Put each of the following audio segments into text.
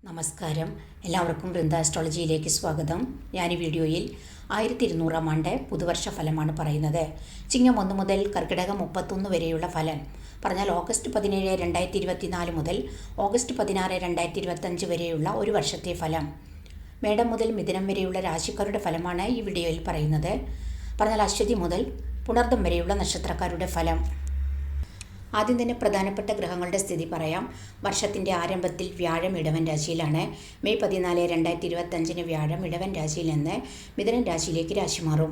നമസ്കാരം. എല്ലാവർക്കും വൃന്ദ ആസ്ട്രോളജിയിലേക്ക് സ്വാഗതം. ഞാൻ ഈ വീഡിയോയിൽ 1200 ആണ്ട് പുതുവർഷ ഫലമാണ് പറയുന്നത്. ചിങ്ങം 1 മുതൽ കർക്കിടകം 31 വരെയുള്ള ഫലം പറഞ്ഞാൽ ഓഗസ്റ്റ് 17, 2024 മുതൽ ഓഗസ്റ്റ് 16, 2025 വരെയുള്ള ഒരു വർഷത്തെ ഫലം. മേടം മുതൽ മിഥുനം വരെയുള്ള രാശിക്കാരുടെ ഫലമാണ് ഈ വീഡിയോയിൽ പറയുന്നത്. പറഞ്ഞാൽ അശ്വതി മുതൽ പുണർദം വരെയുള്ള നക്ഷത്രക്കാരുടെ ഫലം. ആദ്യം തന്നെ പ്രധാനപ്പെട്ട ഗ്രഹങ്ങളുടെ സ്ഥിതി പറയാം. വർഷത്തിൻ്റെ ആരംഭത്തിൽ വ്യാഴം ഇടവൻ രാശിയിലാണ്. മെയ് 14, 2025 വ്യാഴം ഇടവൻ രാശിയിൽ നിന്ന് മിഥുനൻ രാശിയിലേക്ക് രാശി മാറും.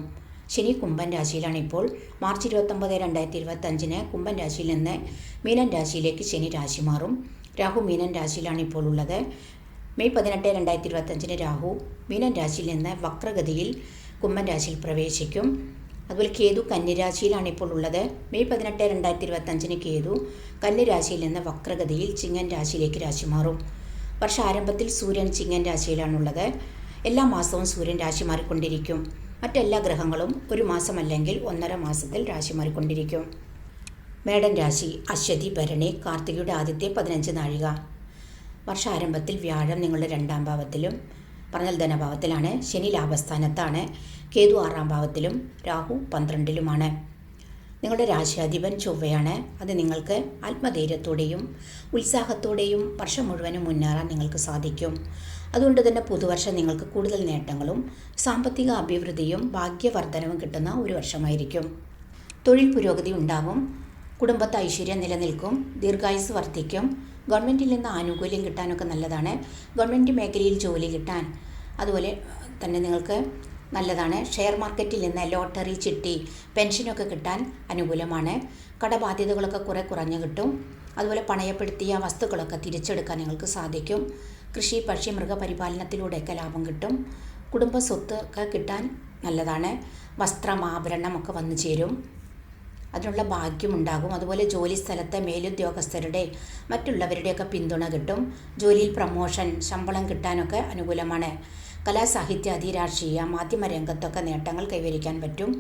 ശനി കുംഭൻ രാശിയിലാണ് ഇപ്പോൾ. മാർച്ച് 29, 2025 കുംഭൻ രാശിയിൽ നിന്ന് മീനൻ രാശിയിലേക്ക് ശനി രാശി മാറും. രാഹു മീനൻ രാശിയിലാണ് ഇപ്പോൾ ഉള്ളത്. മെയ് 18, 2025 രാഹു മീനൻ രാശിയിൽ നിന്ന് വക്രഗതിയിൽ കുംഭൻ രാശിയിൽ പ്രവേശിക്കും. അതുപോലെ കേതു കന്യരാശിയിലാണ് ഇപ്പോൾ ഉള്ളത്. മെയ് 18, 2025 കേതു കന്യരാശിയിൽ നിന്ന് വക്രഗതിയിൽ ചിങ്ങൻ രാശിയിലേക്ക് രാശി മാറും. വർഷാരംഭത്തിൽ സൂര്യൻ ചിങ്ങൻ രാശിയിലാണുള്ളത്. എല്ലാ മാസവും സൂര്യൻ രാശി മാറിക്കൊണ്ടിരിക്കും. മറ്റെല്ലാ ഗ്രഹങ്ങളും ഒരു മാസം അല്ലെങ്കിൽ 1.5 മാസത്തിൽ രാശി മാറിക്കൊണ്ടിരിക്കും. മേടൻ രാശി അശ്വതി ഭരണി കാർത്തികയുടെ ആദ്യത്തെ 15 നാഴിക. വർഷാരംഭത്തിൽ വ്യാഴം നിങ്ങളുടെ 2ാം ഭാവത്തിലും പറഞ്ഞാൽ ധനഭാവത്തിലാണ്. ശനി ലാഭസ്ഥാനത്താണ്. കേതു 6ാം ഭാവത്തിലും രാഹു 12ലുമാണ്. നിങ്ങളുടെ രാശിയാധിപൻ ചൊവ്വയാണ്. അത് നിങ്ങൾക്ക് ആത്മധൈര്യത്തോടെയും ഉത്സാഹത്തോടെയും വർഷം മുഴുവനും മുന്നേറാൻ നിങ്ങൾക്ക് സാധിക്കും. അതുകൊണ്ട് തന്നെ പുതുവർഷം നിങ്ങൾക്ക് കൂടുതൽ നേട്ടങ്ങളും സാമ്പത്തിക അഭിവൃദ്ധിയും ഭാഗ്യവർദ്ധനവും കിട്ടുന്ന ഒരു വർഷമായിരിക്കും. തൊഴിൽ പുരോഗതി ഉണ്ടാകും. കുടുംബത്ത് ഐശ്വര്യം നിലനിൽക്കും. ദീർഘായുസ് വർദ്ധിക്കും. ഗവൺമെൻറ്റിൽ നിന്ന് ആനുകൂല്യം കിട്ടാനൊക്കെ നല്ലതാണ്. ഗവൺമെൻറ് മേഖലയിൽ ജോലി കിട്ടാൻ അതുപോലെ തന്നെ നിങ്ങൾക്ക് നല്ലതാണ്. ഷെയർ മാർക്കറ്റിൽ നിന്ന് ലോട്ടറി, ചിട്ടി, പെൻഷനൊക്കെ കിട്ടാൻ അനുകൂലമാണ്. കടബാധ്യതകളൊക്കെ കുറഞ്ഞു കിട്ടും. അതുപോലെ പണയപ്പെടുത്തിയ വസ്തുക്കളൊക്കെ തിരിച്ചെടുക്കാൻ നിങ്ങൾക്ക് സാധിക്കും. കൃഷി, പക്ഷി, മൃഗപരിപാലനത്തിലൂടെയൊക്കെ ലാഭം കിട്ടും. കുടുംബ സ്വത്ത് ഒക്കെ കിട്ടാൻ നല്ലതാണ്. വസ്ത്രം, ആഭരണം ഒക്കെ വന്നു ചേരും. അതിനുള്ള ഭാഗ്യമുണ്ടാകും. അതുപോലെ ജോലി സ്ഥലത്തെ മേലുദ്യോഗസ്ഥരുടെ മറ്റുള്ളവരുടെയൊക്കെ പിന്തുണ കിട്ടും. ജോലിയിൽ പ്രമോഷൻ, ശമ്പളം കിട്ടാനൊക്കെ അനുകൂലമാണ്. കലാ, സാഹിത്യ, അതിരാഷ്ട്രീയ, മാധ്യമരംഗത്തൊക്കെ നേട്ടങ്ങൾ കൈവരിക്കാൻ പറ്റും.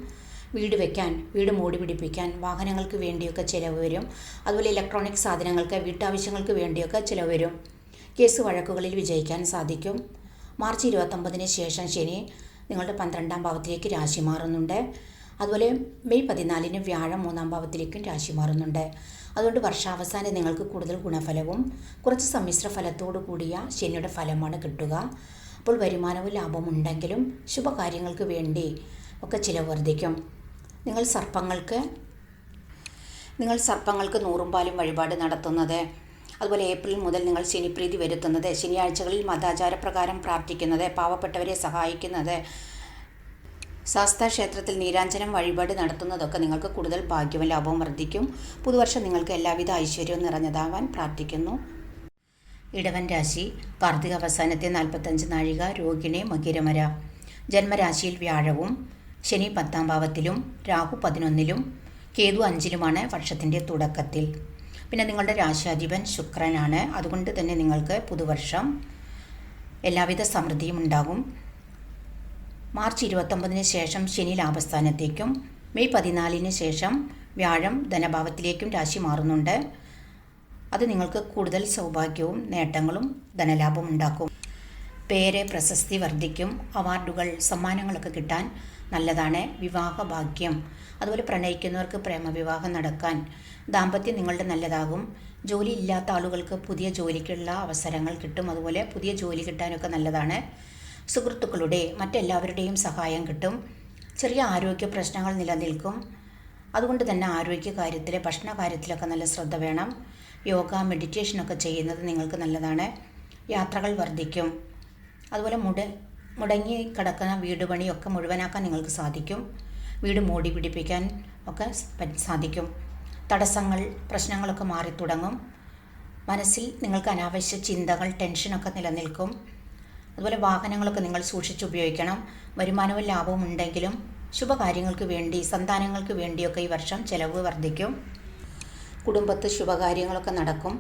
വീട് വയ്ക്കാൻ, വീട് മോടി പിടിപ്പിക്കാൻ, വാഹനങ്ങൾക്ക് വേണ്ടിയൊക്കെ ചിലവ് വരും. അതുപോലെ ഇലക്ട്രോണിക് സാധനങ്ങൾക്ക്, വീട്ടാവശ്യങ്ങൾക്ക് വേണ്ടിയൊക്കെ ചിലവ് വരും. കേസ് വഴക്കുകളിൽ വിജയിക്കാൻ സാധിക്കും. മാർച്ച് 29 ശേഷം ശനി നിങ്ങളുടെ 12ാം ഭാവത്തിലേക്ക് രാശി മാറുന്നുണ്ട്. അതുപോലെ മെയ് 14 വ്യാഴം 3ാം ഭാവത്തിലേക്കും രാശി മാറുന്നുണ്ട്. അതുകൊണ്ട് വർഷാവസാനം നിങ്ങൾക്ക് കൂടുതൽ ഗുണഫലവും കുറച്ച് സമ്മിശ്ര ഫലത്തോടു കൂടിയ ശനിയുടെ ഫലമാണ് കിട്ടുക. അപ്പോൾ വരുമാനവും ലാഭവും ഉണ്ടെങ്കിലും ശുഭകാര്യങ്ങൾക്ക് വേണ്ടി ഒക്കെ ചിലവ് വർദ്ധിക്കും. നിങ്ങൾ സർപ്പങ്ങൾക്ക് നൂറുംപാലും വഴിപാട് നടത്തുന്നത്, അതുപോലെ ഏപ്രിൽ മുതൽ നിങ്ങൾ ശനിപ്രീതി വരുത്തുന്നത്, ശനിയാഴ്ചകളിൽ മതാചാരപ്രകാരം പ്രാർത്ഥിക്കുന്നത്, പാവപ്പെട്ടവരെ സഹായിക്കുന്നത്, ശാസ്താ ക്ഷേത്രത്തിൽ നീരാഞ്ജനം വഴിപാട് നടത്തുന്നതൊക്കെ നിങ്ങൾക്ക് കൂടുതൽ ഭാഗ്യവും ലാഭവും വർദ്ധിക്കും. പുതുവർഷം നിങ്ങൾക്ക് എല്ലാവിധ ഐശ്വര്യവും നിറഞ്ഞതാവാൻ പ്രാർത്ഥിക്കുന്നു. ഇടവൻ രാശി കാർത്തിക അവസാനത്തെ 45 നാഴിക. രോഹിണി മകരമര. ജന്മരാശിയിൽ വ്യാഴവും ശനി 10ാം ഭാവത്തിലും രാഹു 11ലും കേതു 5ലുമാണ് വർഷത്തിൻ്റെ തുടക്കത്തിൽ. പിന്നെ നിങ്ങളുടെ രാശിയാധിപൻ ശുക്രനാണ്. അതുകൊണ്ട് തന്നെ നിങ്ങൾക്ക് പുതുവർഷം എല്ലാവിധ സമൃദ്ധിയും ഉണ്ടാകും. മാർച്ച് 29 ശേഷം ശനി ലാഭസ്ഥാനത്തേക്കും മെയ് 14 ശേഷം വ്യാഴം ധനഭാവത്തിലേക്കും രാശി മാറുന്നുണ്ട്. അത് നിങ്ങൾക്ക് കൂടുതൽ സൗഭാഗ്യവും നേട്ടങ്ങളും ധനലാഭവും ഉണ്ടാക്കും. പേര്, പ്രശസ്തി വർദ്ധിക്കും. അവാർഡുകൾ, സമ്മാനങ്ങളൊക്കെ കിട്ടാൻ നല്ലതാണ്. വിവാഹ ഭാഗ്യം, അതുപോലെ പ്രണയിക്കുന്നവർക്ക് പ്രേമവിവാഹം നടക്കാൻ, ദാമ്പത്യം നിങ്ങളുടെ നല്ലതാകും. ജോലി ഇല്ലാത്ത ആളുകൾക്ക് പുതിയ ജോലിക്കുള്ള അവസരങ്ങൾ കിട്ടും. അതുപോലെ പുതിയ ജോലി കിട്ടാനൊക്കെ നല്ലതാണ്. സുഹൃത്തുക്കളുടെ മറ്റെല്ലാവരുടെയും സഹായം കിട്ടും. ചെറിയ ആരോഗ്യ പ്രശ്നങ്ങൾ നിലനിൽക്കും. അതുകൊണ്ട് തന്നെ ആരോഗ്യ കാര്യത്തിൽ, ഭക്ഷണ കാര്യത്തിലൊക്കെ നല്ല ശ്രദ്ധ വേണം. യോഗ, മെഡിറ്റേഷനൊക്കെ ചെയ്യുന്നത് നിങ്ങൾക്ക് നല്ലതാണ്. യാത്രകൾ വർദ്ധിക്കും. അതുപോലെ മുടങ്ങി കിടക്കുന്ന വീട് പണിയൊക്കെ മുഴുവനാക്കാൻ നിങ്ങൾക്ക് സാധിക്കും. വീട് മോടി പിടിപ്പിക്കാൻ ഒക്കെ സാധിക്കും. തടസ്സങ്ങൾ, പ്രശ്നങ്ങളൊക്കെ മാറിത്തുടങ്ങും. മനസ്സിൽ നിങ്ങൾക്ക് അനാവശ്യ ചിന്തകൾ, ടെൻഷനൊക്കെ നിലനിൽക്കും. അതുപോലെ വാഹനങ്ങളൊക്കെ നിങ്ങൾ സൂക്ഷിച്ചുപയോഗിക്കണം. വരുമാനവും ലാഭവും ഉണ്ടെങ്കിലും ശുഭകാര്യങ്ങൾക്ക് വേണ്ടി, സന്താനങ്ങൾക്ക് വേണ്ടിയൊക്കെ ഈ വർഷം ചിലവ് വർദ്ധിക്കും. കുടുംബത്ത് ശുഭകാര്യങ്ങളൊക്കെ നടക്കും.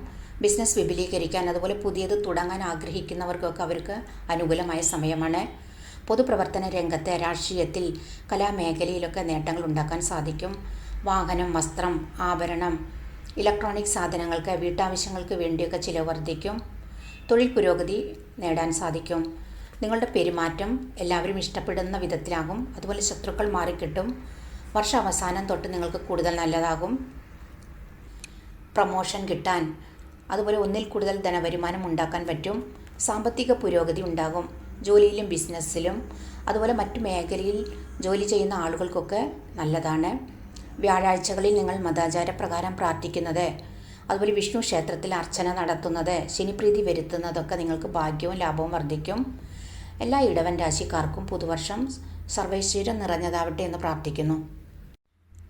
ബിസിനസ് വിപുലീകരിക്കാൻ, അതുപോലെ പുതിയത് തുടങ്ങാൻ ആഗ്രഹിക്കുന്നവർക്കൊക്കെ അവർക്ക് അനുകൂലമായ സമയമാണ്. പൊതുപ്രവർത്തന രംഗത്ത്, രാഷ്ട്രീയത്തിൽ, കലാമേഖലയിലൊക്കെ നേട്ടങ്ങൾ ഉണ്ടാക്കാൻ സാധിക്കും. വാഹനം, വസ്ത്രം, ആഭരണം, ഇലക്ട്രോണിക് സാധനങ്ങൾക്ക്, വീട്ടാവശ്യങ്ങൾക്ക് വേണ്ടിയൊക്കെ ചിലവ് വർദ്ധിക്കും. തൊഴിൽ പുരോഗതി നേടാൻ സാധിക്കും. നിങ്ങളുടെ പെരുമാറ്റം എല്ലാവരും ഇഷ്ടപ്പെടുന്ന വിധത്തിലാകും. അതുപോലെ ശത്രുക്കൾ മാറിക്കിട്ടും. വർഷാവസാനം തൊട്ട് നിങ്ങൾക്ക് കൂടുതൽ നല്ലതാകും. പ്രമോഷൻ കിട്ടാൻ, അതുപോലെ ഒന്നിൽ കൂടുതൽ ധനവരുമാനം ഉണ്ടാക്കാൻ പറ്റും. സാമ്പത്തിക പുരോഗതി ഉണ്ടാകും. ജോലിയിലും ബിസിനസ്സിലും അതുപോലെ മറ്റു മേഖലയിൽ ജോലി ചെയ്യുന്ന ആളുകൾക്കൊക്കെ നല്ലതാണ്. വ്യാഴാഴ്ചകളിൽ നിങ്ങൾ മതാചാരപ്രകാരം പ്രാർത്ഥിക്കുന്നത്, അതുപോലെ വിഷ്ണു ക്ഷേത്രത്തിൽ അർച്ചന നടത്തുന്നത്, ശനിപ്രീതി വരുത്തുന്നതൊക്കെ നിങ്ങൾക്ക് ഭാഗ്യവും ലാഭവും വർദ്ധിക്കും. എല്ലാ ഇടവൻ രാശിക്കാർക്കും പുതുവർഷം സർവൈശ്വര്യം നിറഞ്ഞതാവട്ടെ എന്ന് പ്രാർത്ഥിക്കുന്നു.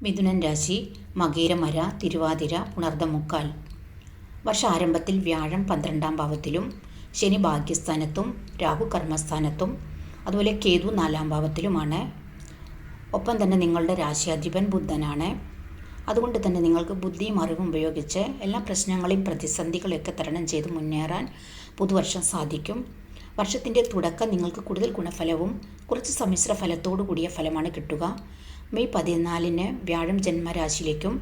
മിഥുനൻ രാശി, മകീരമര, തിരുവാതിര, പുണർദം മുക്കാൽ. വർഷാരംഭത്തിൽ വ്യാഴം 12-ാം ഭാവത്തിലും ശനി ഭാഗ്യസ്ഥാനത്തും രാഹു കർമ്മസ്ഥാനത്തും അതുപോലെ കേതു 4-ാം ഭാവത്തിലുമാണ്. ഒപ്പം തന്നെ നിങ്ങളുടെ രാശിയാധിപൻ ബുധനാണ്. അതുകൊണ്ട് തന്നെ നിങ്ങൾക്ക് ബുദ്ധിയും അറിവും ഉപയോഗിച്ച് എല്ലാ പ്രശ്നങ്ങളെയും പ്രതിസന്ധികളെയൊക്കെ തരണം ചെയ്ത് മുന്നേറാൻ പുതുവർഷം സാധിക്കും. വർഷത്തിൻ്റെ തുടക്കം നിങ്ങൾക്ക് കൂടുതൽ ഗുണഫലവും കുറച്ച് സമ്മിശ്ര ഫലത്തോടു കൂടിയ ഫലമാണ് കിട്ടുക. മെയ് 14-ന് വ്യാഴം ജന്മരാശിയിലേക്കും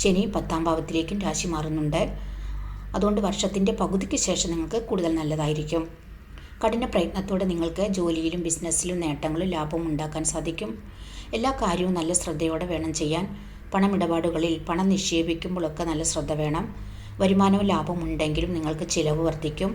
ശനി 10-ാം ഭാവത്തിലേക്കും രാശി മാറുന്നുണ്ട്. അതുകൊണ്ട് വർഷത്തിൻ്റെ പകുതിക്ക് ശേഷം നിങ്ങൾക്ക് കൂടുതൽ നല്ലതായിരിക്കും. കഠിന പ്രയത്നത്തോടെ നിങ്ങൾക്ക് ജോലിയിലും ബിസിനസ്സിലും നേട്ടങ്ങളും ലാഭവും ഉണ്ടാക്കാൻ സാധിക്കും. എല്ലാ കാര്യവും നല്ല ശ്രദ്ധയോടെ വേണം ചെയ്യാൻ. പണമിടപാടുകളിൽ പണം നിക്ഷേപിക്കുമ്പോഴൊക്കെ നല്ല ശ്രദ്ധ വേണം. വരുമാനവും ലാഭവും ഉണ്ടെങ്കിലും നിങ്ങൾക്ക് ചിലവ് വർദ്ധിക്കും.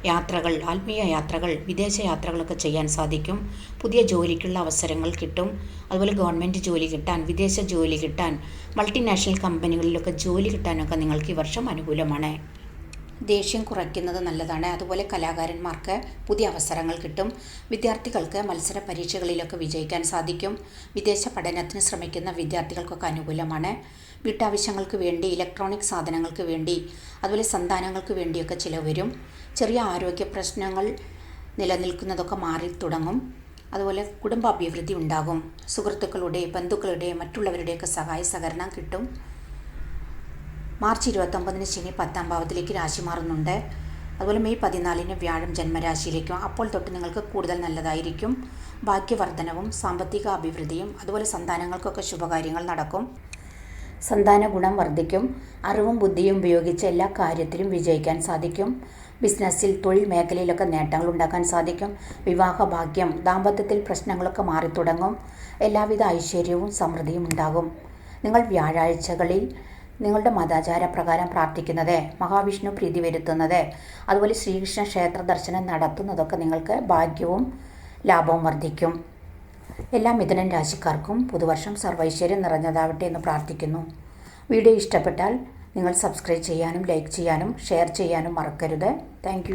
യാത്രകൾ, ആത്മീയ യാത്രകൾ, വിദേശ യാത്രകളൊക്കെ ചെയ്യാൻ സാധിക്കും. പുതിയ ജോലിക്കുള്ള അവസരങ്ങൾ കിട്ടും. അതുപോലെ ഗവൺമെൻറ് ജോലി കിട്ടാൻ, വിദേശ ജോലി കിട്ടാൻ, മൾട്ടിനാഷണൽ കമ്പനികളിലൊക്കെ ജോലി കിട്ടാനൊക്കെ നിങ്ങൾക്ക് ഈ വർഷം അനുകൂലമാണ്. ദേഷ്യം കുറയ്ക്കുന്നത് നല്ലതാണ്. അതുപോലെ കലാകാരന്മാർക്ക് പുതിയ അവസരങ്ങൾ കിട്ടും. വിദ്യാർത്ഥികൾക്ക് മത്സര പരീക്ഷകളിലൊക്കെ വിജയിക്കാൻ സാധിക്കും. വിദേശ പഠനത്തിന് ശ്രമിക്കുന്ന വിദ്യാർത്ഥികൾക്കൊക്കെ അനുകൂലമാണ്. വീട്ടാവശ്യങ്ങൾക്ക് വേണ്ടി, ഇലക്ട്രോണിക് സാധനങ്ങൾക്ക് വേണ്ടി, അതുപോലെ സന്താനങ്ങൾക്ക് വേണ്ടിയൊക്കെ ചിലവ് വരും. ചെറിയ ആരോഗ്യ പ്രശ്നങ്ങൾ നിലനിൽക്കുന്നതൊക്കെ മാറി തുടങ്ങും. അതുപോലെ കുടുംബാഭിവൃദ്ധി ഉണ്ടാകും. സുഹൃത്തുക്കളുടെ, ബന്ധുക്കളുടെ, മറ്റുള്ളവരുടെയൊക്കെ സഹായ സഹകരണം കിട്ടും. മാർച്ച് 29-ന് ശനി 10-ാം ഭാവത്തിലേക്ക് രാശി മാറുന്നുണ്ട്. അതുപോലെ മെയ് 14-ന് വ്യാഴം ജന്മരാശിയിലേക്കും. അപ്പോൾ തൊട്ട് നിങ്ങൾക്ക് കൂടുതൽ നല്ലതായിരിക്കും. ഭാഗ്യവർദ്ധനവും സാമ്പത്തിക അഭിവൃദ്ധിയും അതുപോലെ സന്താനങ്ങൾക്കൊക്കെ ശുഭകാര്യങ്ങൾ നടക്കും. സന്താന ഗുണം വർദ്ധിക്കും. അറിവും ബുദ്ധിയും ഉപയോഗിച്ച് എല്ലാ കാര്യത്തിലും വിജയിക്കാൻ സാധിക്കും. ബിസിനസ്സിൽ, തൊഴിൽ മേഖലയിലൊക്കെ നേട്ടങ്ങൾ ഉണ്ടാക്കാൻ സാധിക്കും. വിവാഹഭാഗ്യം, ദാമ്പത്യത്തിൽ പ്രശ്നങ്ങളൊക്കെ മാറിത്തുടങ്ങും. എല്ലാവിധ ഐശ്വര്യവും സമൃദ്ധിയും ഉണ്ടാകും. നിങ്ങൾ വ്യാഴാഴ്ചകളിൽ നിങ്ങളുടെ മതാചാരപ്രകാരം പ്രാർത്ഥിക്കുന്നത്, മഹാവിഷ്ണു പ്രീതി വരുത്തുന്നത്, അതുപോലെ ശ്രീകൃഷ്ണ ക്ഷേത്ര ദർശനം നടത്തുന്നതൊക്കെ നിങ്ങൾക്ക് ഭാഗ്യവും ലാഭവും വർദ്ധിക്കും. എല്ലാ മിഥുനൻ രാശിക്കാർക്കും പുതുവർഷം സർവൈശ്വര്യം നിറഞ്ഞതാവട്ടെ എന്ന് പ്രാർത്ഥിക്കുന്നു. വീഡിയോ ഇഷ്ടപ്പെട്ടാൽ നിങ്ങൾ സബ്സ്ക്രൈബ് ചെയ്യാനും ലൈക്ക് ചെയ്യാനും ഷെയർ ചെയ്യാനും മറക്കരുത്. താങ്ക്